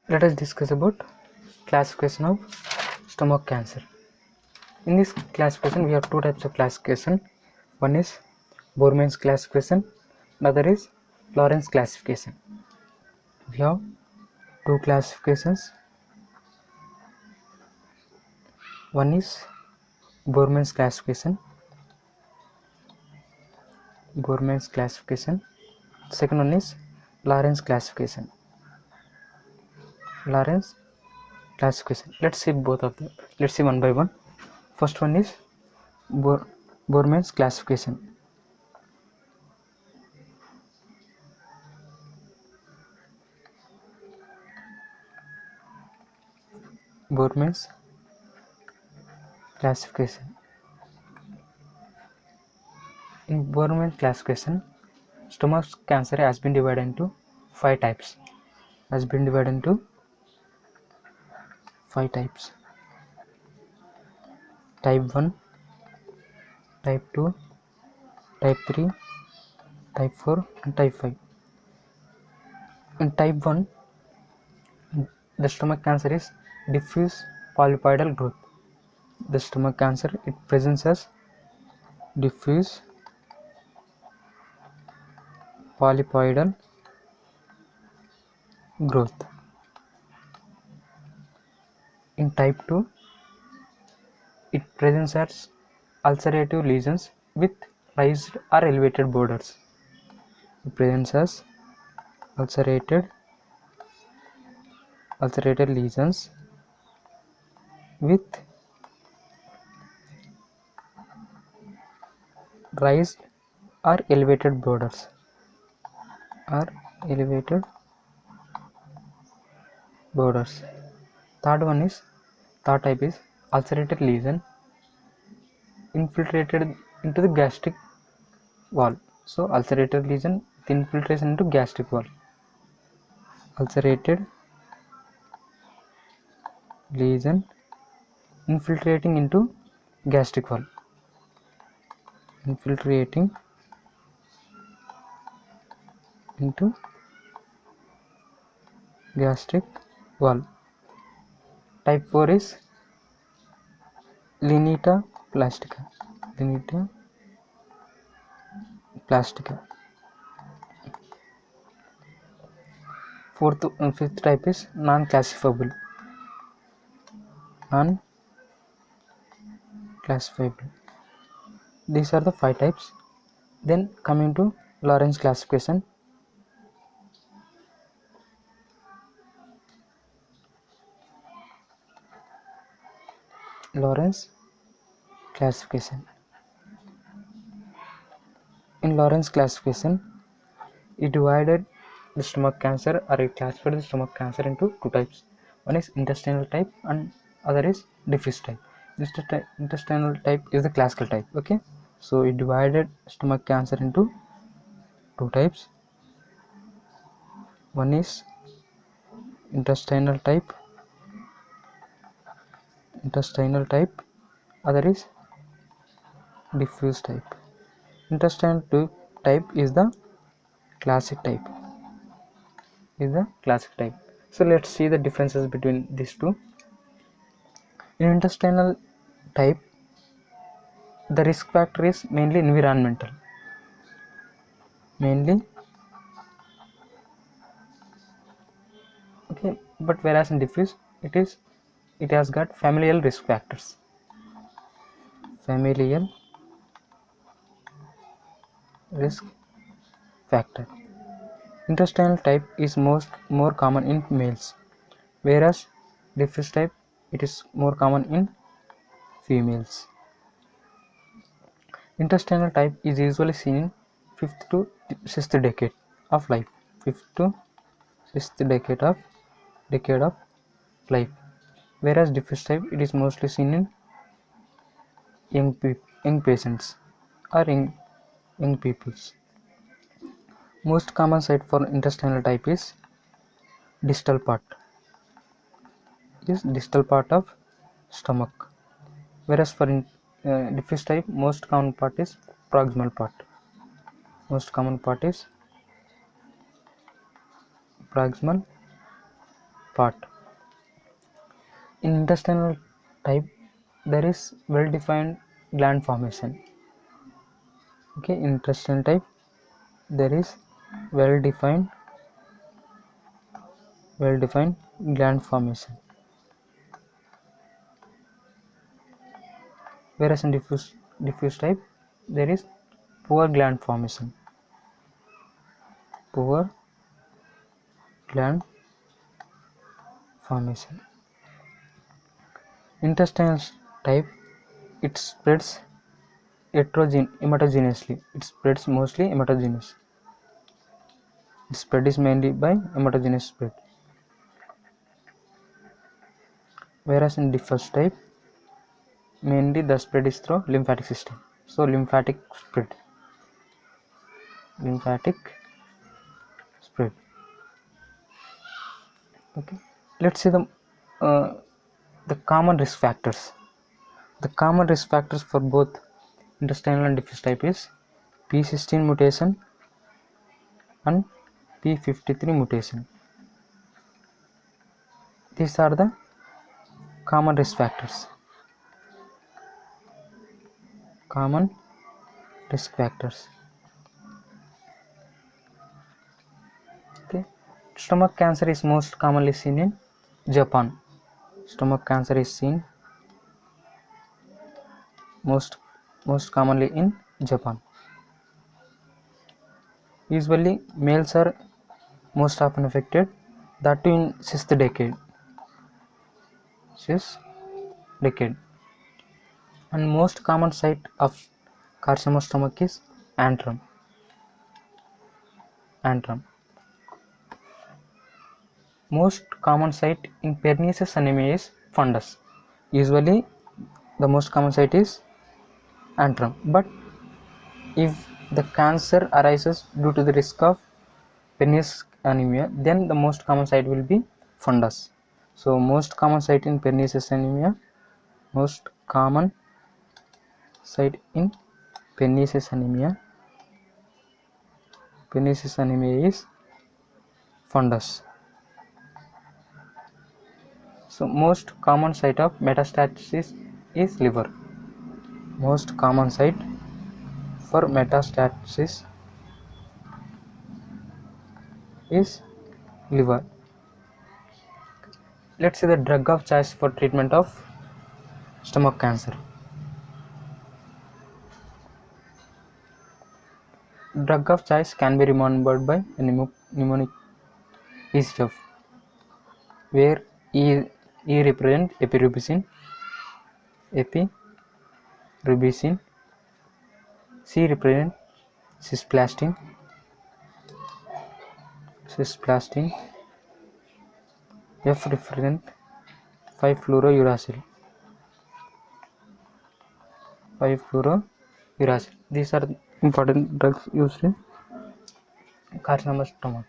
Let us discuss about classification of stomach cancer. In this classification, we have two types of classification. One is Borman's classification, another is Lawrence classification. We have two classifications. One is Borman's classification. Second one is Lawrence classification. Lawrence classification. Let's see both of them. Let's see one by one. First one is Borman's classification. Borman's classification. In Borman's classification, stomach cancer has been divided into five types. Type 1, type 2, type 3, type 4 and type 5. In type 1, the stomach cancer is diffuse polypoidal growth. The stomach cancer, it presents as diffuse polypoidal growth. In type 2, it presents as ulcerative lesions with raised or elevated borders. It presents as ulcerated lesions with raised or elevated borders. Third type is ulcerated lesion infiltrated into the gastric wall. So ulcerated lesion with infiltration into gastric wall. Ulcerated lesion infiltrating into gastric wall. Infiltrating into gastric wall. Type 4 is Lineta plastica. Fifth type is non-classifiable. These are the five types. Then coming to Lawrence classification. In Lawrence classification, it divided the stomach cancer, or it classified the stomach cancer into two types. One is intestinal type and other is diffuse type. Intestinal type is the classical type. Okay, so it divided stomach cancer into two types. One is intestinal type, other is diffuse type. Intestinal type is the classic type. So let's see the differences between these two. In intestinal type, the risk factor is mainly environmental. Okay, but whereas in diffuse, it has got familial risk factors. Intestinal type is more common in males, whereas diffuse type, it is more common in females. Intestinal type is usually seen in 5th to 6th decade of life. Whereas diffuse type, it is mostly seen in young patients or young peoples. Most common site for intestinal type is distal part of stomach, whereas for diffuse type, most common part is proximal part. part. In intestinal type, there is well-defined gland formation. Okay, in intestinal type, there is well-defined gland formation. Whereas in diffuse type, there is poor gland formation. Poor gland formation. Intestinal type, it spreads hematogenously. It spreads mostly hematogenous. Its spread is mainly by hematogenous spread. Whereas in diffuse type, mainly the spread is through lymphatic system. So lymphatic spread. Okay, let's see the common risk factors. The common risk factors for both intestinal and diffuse type is P16 mutation and P53 mutation. These are the common risk factors. Okay, stomach cancer is most commonly seen in Japan. Stomach cancer is seen most commonly in Japan. Usually males are most often affected, that too in sixth decade. And most common site of carcinoma stomach is antrum. Most common site in pernicious anemia is fundus. Usually the most common site is antrum, but if the cancer arises due to the risk of pernicious anemia, then the most common site will be fundus. So most common site in pernicious anemia is fundus. So most common site of metastasis is liver. Most common site for metastasis is liver. Let's see the drug of choice for treatment of stomach cancer. Drug of choice can be remembered by a mnemonic ECF, where E represents epirubicin, C represents cisplatin, F represents 5-fluorouracil. These are important drugs used in carcinoma stomach.